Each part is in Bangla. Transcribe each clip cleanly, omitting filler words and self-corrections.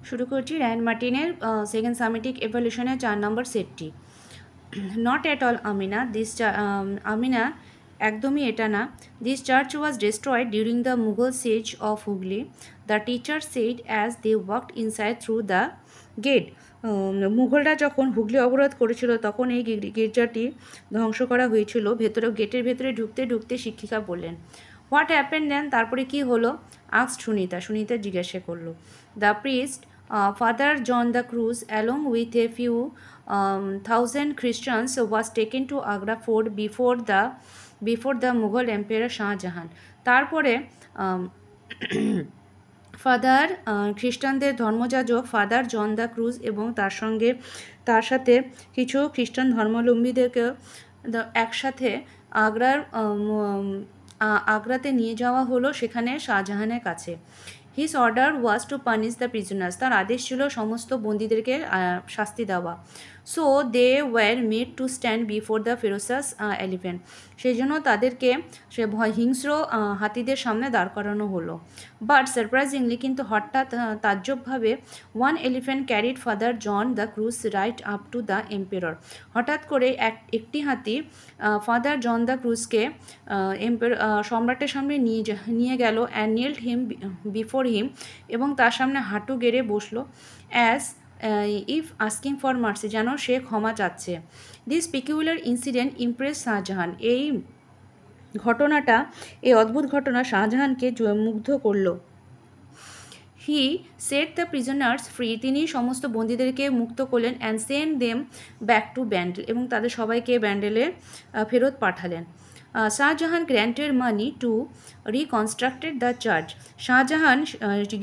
শুরু করছি রায়ান মার্টিনের সেকেন্ড সামেটিক এভলিউশনের 4 নম্বর সেটটি। নট অ্যাট অল আমিনা আমিনা একদমই এটা না। This church was destroyed during the Mughal siege of Hooghly, the teacher said as they walked inside through the gate. মুঘলরা যখন হুগলি অবরোধ করেছিল তখন এই গির্জাটি ধ্বংস করা হয়েছিল। গেটের ভেতরে ঢুকতে ঢুকতে শিক্ষিকা বললেন, হোয়াট হ্যাপেন দেন, তারপরে কি হলো? আস্কড সুনিতা জিজ্ঞাসা করলো। The priest Father John the Cruz, along with a few thousand Christians, was taken to Agra fort before the Mughal Emperor Shah Jahan. তারপরে ফাদার খ্রিস্টানদের ধর্মযাজক ফাদার জন দ্য ক্রুজ এবং তার সাথে কিছু খ্রিস্টান ধর্মাবলম্বীদেরকে একসাথে আগ্রাতে নিয়ে যাওয়া হলো, সেখানে শাহজাহানের কাছে। His order was to punish the prisoners, তার আদেশ ছিল সমস্ত বন্দীদেরকে শাস্তি দেওয়া। So they were made to stand before the ferocious elephant, সেই জন্য তাদেরকে হিংস্র হাতিদের সামনে দাঁড় করানো হলো। বাট সারপ্রাইজিংলি, কিন্তু হঠাৎ তাজ্জবভাবে, one elephant carried father John de Cruz right up to the emperor, হঠাৎ করে একটি হাতি ফাদার জন দ্য ক্রুজকে সম্রাটের সামনে নিয়ে গেল। অ্যান্ড নিল্ড হিম বিফোর হিম, এবং তার সামনে হাঁটু গেড়ে বসলো। As if asking for mercy, যেন সে ক্ষমা চাচ্ছে। This peculiar incident impress Shah Jahan, এই অদ্ভুত ঘটনা শাহজাহানকে মুগ্ধ করল। He set the prisoners free, তিনি সমস্ত বন্দীদেরকে মুক্ত করলেন। And send them back to Bandel, এবং তাদের সবাইকে ব্যান্ডেলে ফেরত পাঠালেন। Shah Jahan granted money to reconstructed the church, Shah Jahan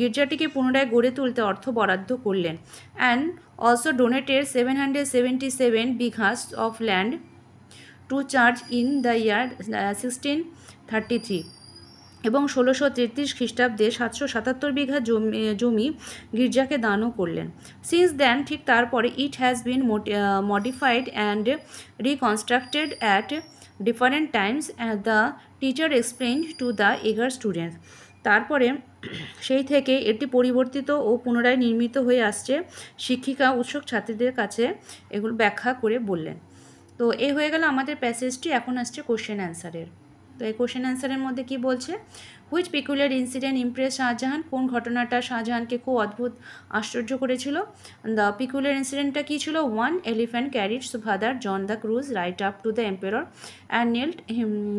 গির্জাটিকে পুনরায় গড়ে তুলতে অর্থ বরাদ্দ করলেন। And also donated 777 bighas of land to church in the year 1633, এবং 1633 খ্রিস্টাব্দে 777 বিঘা জমি গির্জাকে দানও করলেন। সিন্স দেন, ঠিক তারপরে, it has been modified and reconstructed at different times, the teacher explain to the এগার স্টুডেন্টস, তারপরে সেই থেকে এটি পরিবর্তিত ও পুনরায় নির্মিত হয়ে আসছে, শিক্ষিকা উৎসুক ছাত্রীদের কাছে এগুলো ব্যাখ্যা করে বললেন। তো এই হয়ে গেল আমাদের প্যাসেজটি। এখন আসছে কোশ্চেন অ্যান্সারের। তো এই কোশ্চেন অ্যান্সারের মধ্যে কি বলছে, which peculiar incident impress Shahjahan, কোন ঘটনাটা শাহজাহানকে খুব অদ্ভুত আশ্চর্য করেছিল। দ্য পিকুলার ইনসিডেন্টটা কী ছিল, one elephant carried father John de Cruz right up to the emperor and kneeled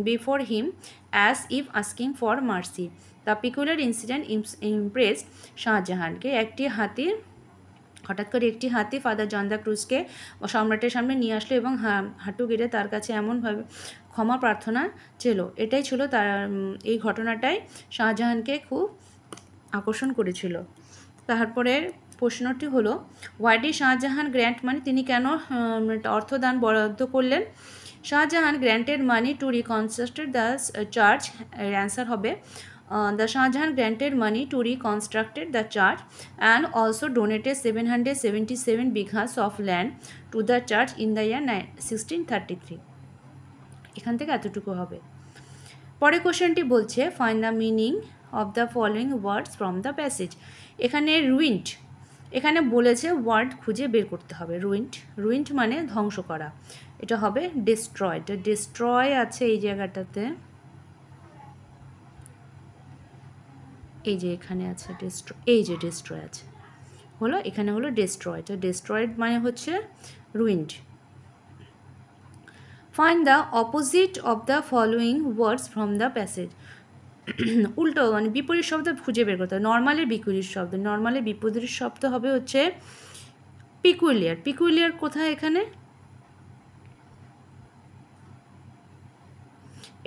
before him as if asking for mercy. The peculiar incident impressed শাহজাহানকে, হঠাৎ করে একটি হাতি ফাদার জন দ্য ক্রুজকে সম্রাটের সামনে নিয়ে আসলো এবং হাঁটু গেড়ে তার কাছে এমনভাবে ক্ষমা প্রার্থনা ছিল। এটাই ছিল তার, এই ঘটনাটাই শাহজাহানকে খুব আকর্ষণ করেছিল। তারপরে প্রশ্নটি হলো, হোয়াই ডি শাহজাহান গ্র্যান্ট মানি, তিনি কেন অর্থদান বরাদ্দ করলেন। Shahjahan granted money two reconstruct the church, এর অ্যান্সার হবে the Shahjahan granted money to reconstruct the church and also donated 777 bighas of land to the church in the year 1633. এখান থেকে এতটুকু হবে। পরে কোশ্চেনটি বলছে, find the meaning of the following words from the passage. এখানে রুইন্ড, এখানে বলেছে ওয়ার্ড খুঁজে বের করতে হবে। রুইন্ড মানে ধ্বংস করা, এটা হবে ডিস্ট্রয়েড। ডিস্ট্রয় আছে এই জায়গাটাতে, এই যে এখানে আছে ডিস্ট্রয়, এই যে ডিস্ট্রয় আছে হলো, এখানে হলো ডিস্ট্রয়েড। ডিস্ট্রয়েড মানে হচ্ছে ruined. Find the opposite of the following words from the passage. উল্টো মানে বিপরীত শব্দ খুঁজে বের করতে হবে। নর্মালের বিপরীত শব্দ, নর্মালের বিপরীত শব্দ হবে হচ্ছে পিকুলিয়ার। পিকুলিয়ার কোথায়, এখানে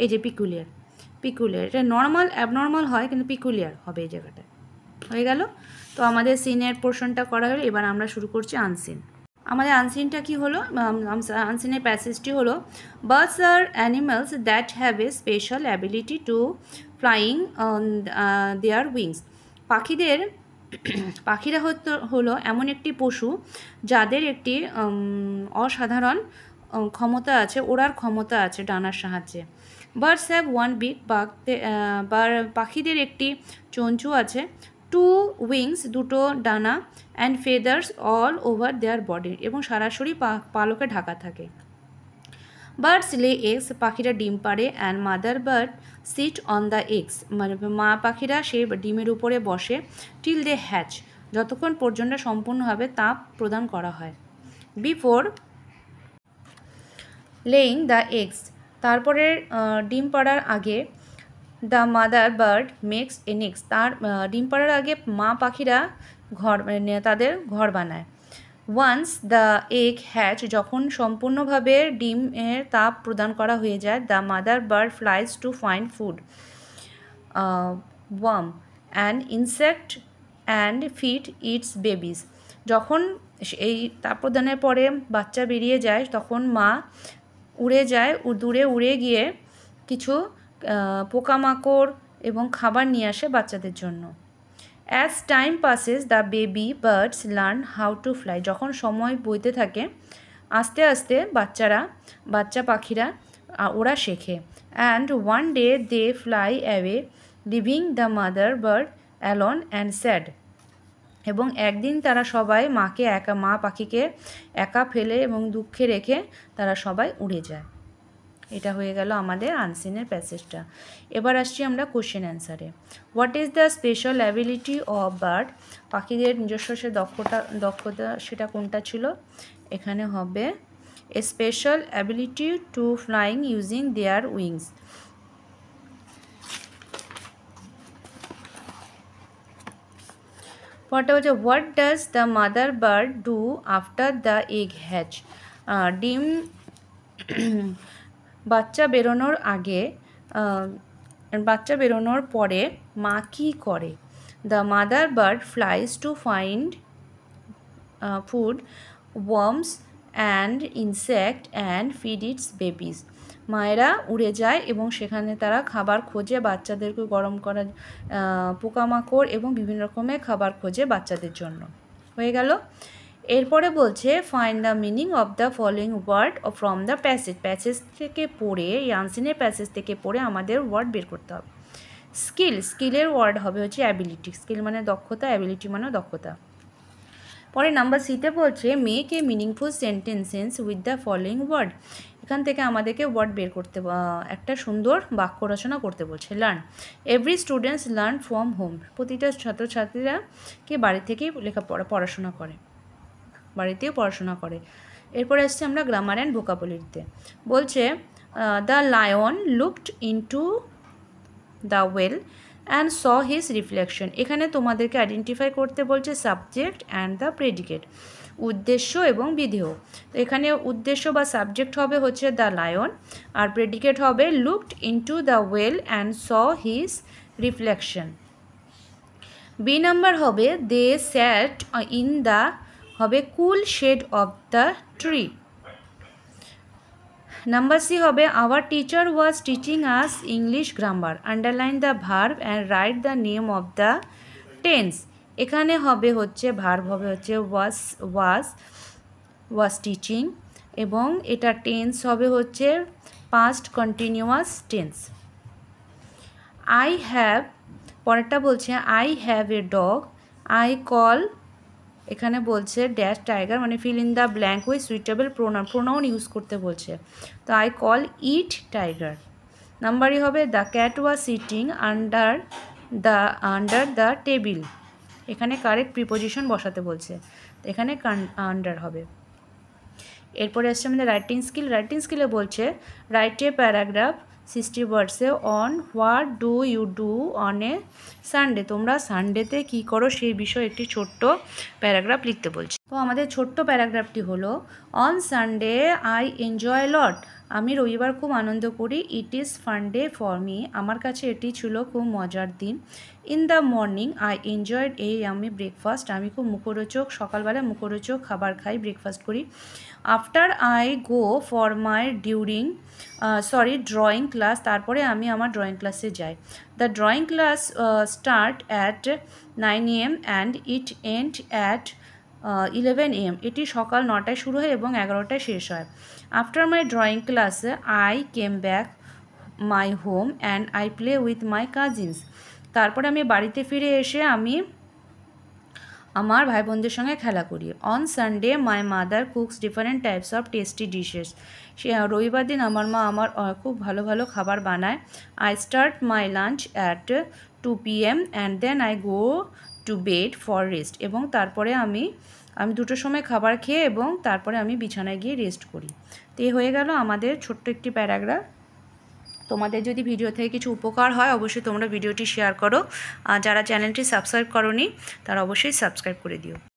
এই যে পিকুলিয়ার, এটা নর্মাল অ্যাবনর্মাল হয়, কিন্তু পিকুলিয়ার হবে এই জায়গাটায়। হয়ে গেল। তো আমাদের সিনের পোর্শনটা করা হলো, এবার আমরা শুরু করছি আনসিন। আমাদের আনসিনটা কি হলো, আনসিনের প্যাসেজটি হলো, birds R animals that have a special ability to flying on their wings. পাখিরা হলো এমন একটি পশু যাদের একটি অসাধারণ ক্ষমতা আছে, ওড়ার ক্ষমতা আছে ডানার সাহায্যে। বার্ডস হ্যাভ ওয়ান বিগ, পাখিদের একটি চঞ্চু আছে। 2 উইংস, দুটো ডানা, and feathers all over there body, এবং সরাসরি পালকে ঢাকা থাকে। বার্ডস লে এগস, পাখিরা ডিম পাড়ে, and mother bird sit on the eggs, মানে মা পাখিরা সেই ডিমের উপরে বসে, টিল দে হ্যাচ, যতক্ষণ পর্যন্ত সম্পূর্ণভাবে তাপ প্রদান করা হয়। বিফোর লেইং দ্য এগস, তারপরে ডিম পাড়ার আগে, the mother bird makes a নেক্স, তার ডিম পাড়ার আগে মা পাখিরা তাদের ঘর বানায়। ওয়ান্স দ্য এগ হ্যাচ, যখন সম্পূর্ণভাবে ডিমের তাপ প্রদান করা হয়ে যায়, the mother bird flies to find food, warm and insect and feed its babies, যখন এই তাপ প্রদানের পরে বাচ্চা বেরিয়ে যায়, তখন মা উড়ে যায়, দূরে উড়ে গিয়ে কিছু পোকামাকড় এবং খাবার নিয়ে আসে বাচ্চাদের জন্য। As time passes the baby birds learn how to fly, যখন সময় বইতে থাকে আস্তে আস্তে বাচ্চা পাখিরা ওরা শেখে। And one day they fly away leaving the mother bird alone and sad, এবং একদিন তারা সবাই মা পাখিকে একা ফেলে এবং দুঃখে রেখে তারা সবাই উড়ে যায়। এটা হয়ে গেল আমাদের আনসিনের প্যাসেজটা। এবার আসছি আমরা কোশ্চেন অ্যান্সারে। What is the special ability of bird, পাখিদের নিজস্ব সে দক্ষতা সেটা কোনটা ছিল? এখানে হবে a special ability to flying using their wings. পরটা হচ্ছে what does the mother bird do after the egg hatch, ডিম বাচ্চা বেরোনোর পরে মা কী করে? The mother bird flies to find food, worms and insect and feed its babies, মায়েরা উড়ে যায় এবং সেখানে তারা খাবার খোঁজে, বাচ্চাদেরকে গরম করা পোকামাকড় এবং বিভিন্ন রকমের খাবার খোঁজে বাচ্চাদের জন্য। হয়ে গেল। এরপরে বলছে find the meaning of the following word from the passage থেকে পড়ে, এই আনসিনের প্যাসেজ থেকে পড়ে আমাদের ওয়ার্ড বের করতে হবে। স্কিলের ওয়ার্ড হবে হচ্ছে অ্যাবিলিটি, স্কিল মানে দক্ষতা, অ্যাবিলিটি মানে দক্ষতা। পরে নাম্বার সিতে বলছে make a meaningful sentences with the following word, এখান থেকে আমাদেরকে ওয়ার্ড বের করতে, একটা সুন্দর বাক্য রচনা করতে বলছে। Learn, every students learn from home, প্রতিটা ছাত্রছাত্রীরা কি বাড়ি থেকেই পড়াশোনা করে। এরপরে আসছে আমরা গ্রামার অ্যান্ড ভোকাবুলারিতে। বলছে the lion looked into the well and saw his reflection, এখানে তোমাদেরকে আইডেন্টিফাই করতে বলছে সাবজেক্ট অ্যান্ড দ্য প্রেডিকেট, উদ্দেশ্য এবং বিধেয়। তো এখানে উদ্দেশ্য বা সাবজেক্ট হবে হচ্ছে দ্য লায়ন, আর প্রেডিকেট হবে looked into the well and saw his reflection. B number হবে দে স্যাট ইন দ্য, হবে cool shade of the tree. Number C হবে our teacher was teaching us English grammar, underline the verb and write the name of the tense, এখানে হবে হচ্ছে ভার্ব হবে হচ্ছে ওয়াজ টিচিং, এবং এটা টেন্স হবে হচ্ছে পাস্ট কন্টিনিউয়াস টেন্স। পরেরটা বলছে I have a dog, I call, এখানে বলছে ড্যাশ টাইগার, মানে fill in the blank with suitable pronoun use করতে বলছে। তো আই কল ইট টাইগার। নাম্বারই হবে the cat was sitting under the table, এখানে কারেক্ট প্রিপোজিশন বসাতে বলছে, তো এখানে আন্ডার হবে। এরপরে আসছে আমাদের রাইটিং স্কিলে বলছে রাইট এ প্যারাগ্রাফ 60 ওয়ার্ডসে on what do you do on a Sunday, তোমরা সানডেতে কী করো সেই বিষয়ে একটি ছোট্ট প্যারাগ্রাফ লিখতে বলছে। তো আমাদের ছোট্ট প্যারাগ্রাফটি হলো on Sunday I enjoy lot, আমি রবিবার খুব আনন্দ করি। It is fun day for me, আমার কাছে এটি ছিল খুব মজার দিন। In the morning I enjoyed a yummy breakfast, আমি খুব সকালবেলা মুখরোচক খাবার খাই, ব্রেকফাস্ট করি। After I go for my drawing class, তারপরে আমি আমার ড্রয়িং ক্লাসে যাই। The drawing class start at 9 AM and it end at 11 AM, এটি সকাল 9টায় শুরু হয় এবং 11টায় শেষ হয়। After my drawing class I came back my home and I play with my cousins, তারপরে আমি বাড়িতে ফিরে এসে আমি আমার ভাই বোনদের সঙ্গে খেলা করি। On Sunday my mother cooks different types of tasty dishes. সে রবিবার দিন আমার মা আমার খুব ভালো ভালো খাবার বানায়। I start my lunch at 2 PM and then I go to bed for rest. এবং তারপরে আমি 2টোর সময় খাবার খেয়ে এবং তারপরে আমি বিছানায় গিয়ে রেস্ট করি। তো এই হয়ে গেল আমাদের ছোট্ট একটি প্যারাগ্রাফ। তোমাদের যদি ভিডিও থেকে কিছু উপকার হয় অবশ্যই তোমরা ভিডিওটি শেয়ার করো। আর যারা চ্যানেলটি সাবস্ক্রাইব করোনি তারা অবশ্যই সাবস্ক্রাইব করে দিও।